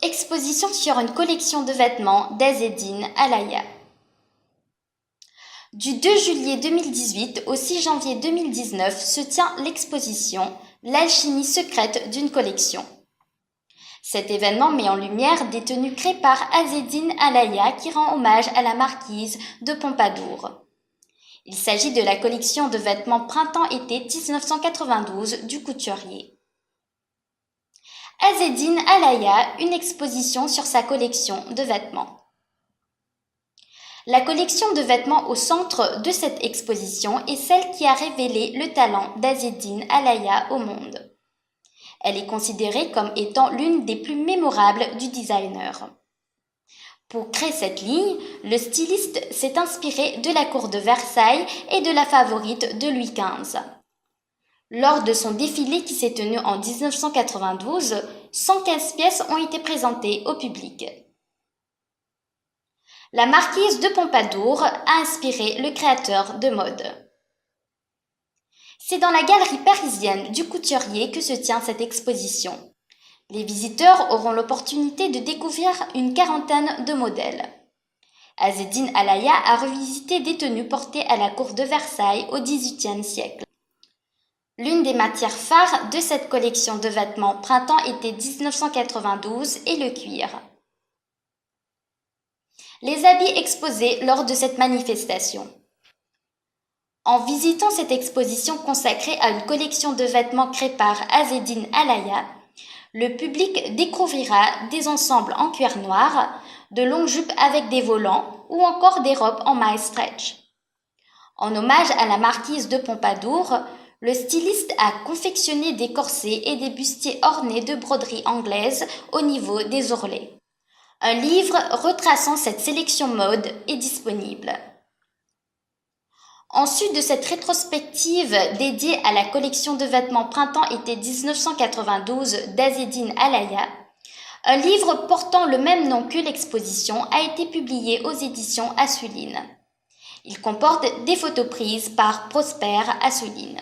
Exposition sur une collection de vêtements d'Azzeddine Alaya. Du 2 juillet 2018 au 6 janvier 2019 se tient l'exposition L'alchimie secrète d'une collection. Cet événement met en lumière des tenues créées par Azzeddine Alaya qui rend hommage à la marquise de Pompadour. Il s'agit de la collection de vêtements printemps-été 1992 du couturier. Azzeddine Alaya, une exposition sur sa collection de vêtements. La collection de vêtements au centre de cette exposition est celle qui a révélé le talent d'Azzeddine Alaya au monde. Elle est considérée comme étant l'une des plus mémorables du designer. Pour créer cette ligne, le styliste s'est inspiré de la cour de Versailles et de la favorite de Louis XV. Lors de son défilé qui s'est tenu en 1992, 115 pièces ont été présentées au public. La marquise de Pompadour a inspiré le créateur de mode. C'est dans la galerie parisienne du Couturier que se tient cette exposition. Les visiteurs auront l'opportunité de découvrir une quarantaine de modèles. Azzeddine Alaya a revisité des tenues portées à la cour de Versailles au XVIIIe siècle. L'une des matières phares de cette collection de vêtements printemps-été 1992 est le cuir. Les habits exposés lors de cette manifestation. En visitant cette exposition consacrée à une collection de vêtements créée par Azzeddine Alaya, le public découvrira des ensembles en cuir noir, de longues jupes avec des volants ou encore des robes en mailles stretch. En hommage à la marquise de Pompadour, le styliste a confectionné des corsets et des bustiers ornés de broderies anglaises au niveau des ourlets. Un livre retraçant cette sélection mode est disponible. En sus de cette rétrospective dédiée à la collection de vêtements printemps-été 1992 d'Azzeddine Alaya, un livre portant le même nom que l'exposition a été publié aux éditions Assouline. Il comporte des photos prises par Prosper Assouline.